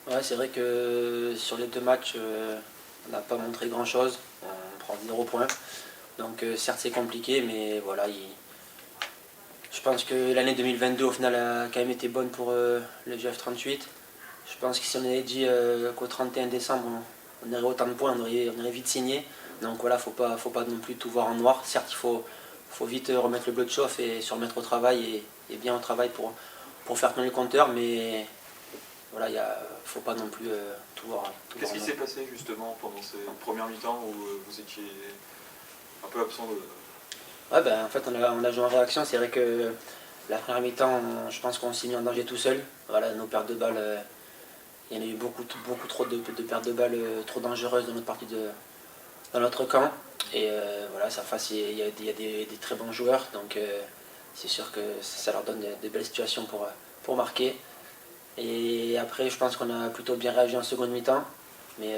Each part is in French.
Ouais, c'est vrai que sur les 2 matchs, on n'a pas montré grand-chose. On prend 0 points. Donc certes c'est compliqué, mais voilà, je pense que l'année 2022 au final a quand même été bonne pour le GF38. Je pense que si on avait dit qu'au 31 décembre on aurait autant de points, on aurait vite signé. Donc voilà, faut pas non plus tout voir en noir. Certes, faut vite remettre le bleu de chauffe et se remettre au travail et bien au travail pour faire tourner le compteur, mais voilà, faut pas non plus tout voir. Qu'est-ce qui s'est passé justement pendant ces premières mi-temps où vous étiez un peu absent de... Ouais, ben, en fait, on a joué en réaction. C'est vrai que la première mi-temps, je pense qu'on s'est mis en danger tout seul. Voilà, nos pertes de balles, il y en a eu beaucoup trop de pertes de balles trop dangereuses dans notre camp. Et voilà, ça face, il y a des très bons joueurs. Donc c'est sûr que ça leur donne de belles situations pour marquer. Et après, je pense qu'on a plutôt bien réagi en seconde mi-temps. Mais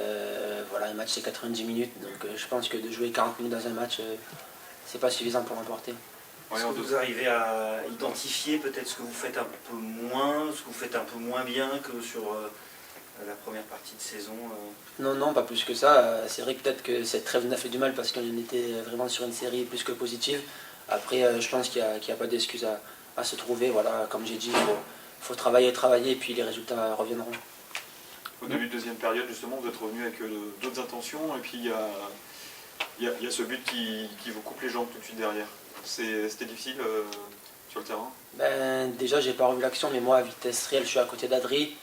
voilà, un match c'est 90 minutes. Donc je pense que de jouer 40 minutes dans un match, c'est pas suffisant pour remporter. Est-ce que vous arrivez à identifier peut-être ce que vous faites un peu moins, ce que vous faites un peu moins bien que sur la première partie de saison Non, pas plus que ça. C'est vrai que peut-être que cette trêve nous a fait du mal parce qu'on était vraiment sur une série plus que positive. Après, je pense qu'il n'y a pas d'excuse à se trouver. Voilà, comme j'ai dit, faut travailler et puis les résultats reviendront. Au début de deuxième période, justement, vous êtes revenu avec d'autres intentions et puis il y a ce but qui vous coupe les jambes tout de suite derrière. C'était difficile sur le terrain? Ben, déjà, j'ai pas revu l'action, mais moi, à vitesse réelle, je suis à côté d'Adri.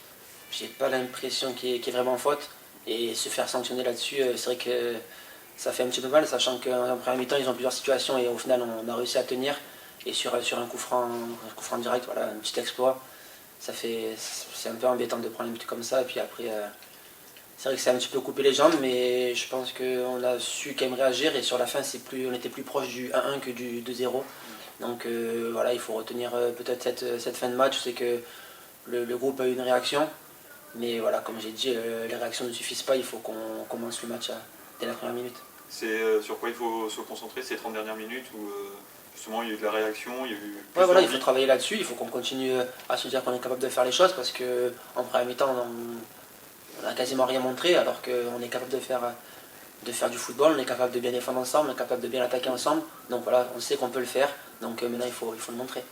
J'ai pas l'impression qu'il y ait vraiment faute. Et se faire sanctionner là-dessus, c'est vrai que ça fait un petit peu mal, sachant qu'en première mi-temps, ils ont plusieurs situations et au final, on a réussi à tenir. Et sur un coup franc direct, voilà, un petit exploit. C'est un peu embêtant de prendre un but comme ça. Et puis après, c'est vrai que ça a un petit peu coupé les jambes, mais je pense qu'on a su quand même réagir. Et sur la fin, on était plus proche du 1-1 que du 2-0. Donc voilà, il faut retenir peut-être cette fin de match, c'est que le groupe a eu une réaction. Mais voilà, comme j'ai dit, les réactions ne suffisent pas, il faut qu'on commence le match dès la première minute. C'est sur quoi il faut se concentrer ces 30 dernières minutes où justement il y a eu de la réaction, il y a eu... Ouais, voilà, il faut travailler là-dessus, il faut qu'on continue à se dire qu'on est capable de faire les choses parce qu'en première mi-temps, on n'a quasiment rien montré alors qu'on est capable de faire du football, on est capable de bien défendre ensemble, on est capable de bien attaquer ensemble. Donc voilà, on sait qu'on peut le faire, donc maintenant il faut le montrer.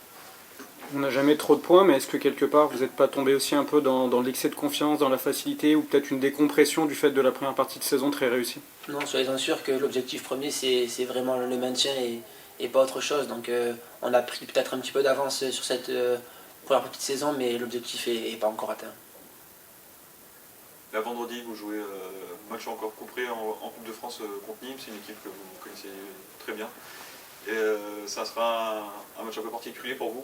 On n'a jamais trop de points, mais est-ce que quelque part vous n'êtes pas tombé aussi un peu dans l'excès de confiance, dans la facilité, ou peut-être une décompression du fait de la première partie de saison très réussie? Non, soyez-en sûrs que l'objectif premier c'est vraiment le maintien et pas autre chose. Donc on a pris peut-être un petit peu d'avance sur cette première partie de saison, mais l'objectif n'est pas encore atteint. Là, vendredi, vous jouez match encore couperé en Coupe de France contre Nîmes, c'est une équipe que vous connaissez très bien. Et ça sera un match un peu particulier pour vous?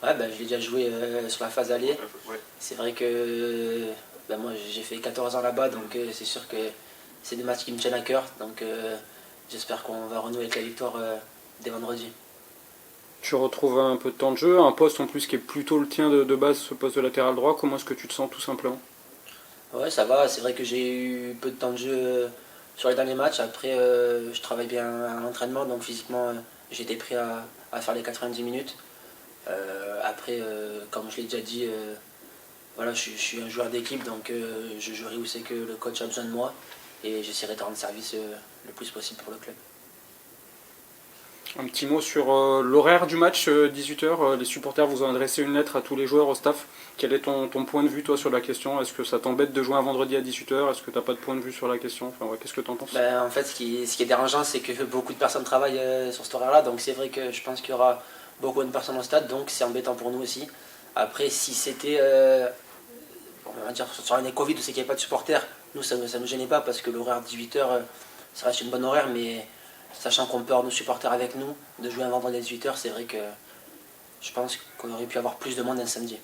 Ouais, ben, je l'ai déjà joué sur la phase aller. Ouais. C'est vrai que ben, moi j'ai fait 14 ans là-bas, donc c'est sûr que c'est des matchs qui me tiennent à cœur. Donc j'espère qu'on va renouer avec la victoire dès vendredi. Tu retrouves un peu de temps de jeu, un poste en plus qui est plutôt le tien de base, ce poste de latéral droit. Comment est-ce que tu te sens tout simplement? Ouais, ça va. C'est vrai que j'ai eu peu de temps de jeu sur les derniers matchs. Après, je travaille bien à l'entraînement, donc physiquement, j'étais prêt à faire les 90 minutes. Après, comme je l'ai déjà dit, voilà, je suis un joueur d'équipe, donc je jouerai où c'est que le coach a besoin de moi et j'essaierai de rendre service le plus possible pour le club. Un petit mot sur l'horaire du match, 18h. Les supporters vous ont adressé une lettre à tous les joueurs, au staff. Quel est ton point de vue, toi, sur la question? Est-ce que ça t'embête de jouer un vendredi à 18h? Est-ce que tu n'as pas de point de vue sur la question? Enfin, ouais, qu'est-ce que tu en penses? Ben, en fait, ce qui est dérangeant, c'est que beaucoup de personnes travaillent sur cet horaire-là, donc c'est vrai que je pense qu'il y aura beaucoup de personnes au stade, donc c'est embêtant pour nous aussi. Après, si c'était, on va dire, sur l'année Covid où c'est qu'il n'y avait pas de supporters, nous, ça ne nous gênait pas parce que l'horaire de 18h, ça reste une bonne horaire, mais sachant qu'on peut avoir nos supporters avec nous, de jouer un vendredi à 18h, c'est vrai que je pense qu'on aurait pu avoir plus de monde un samedi.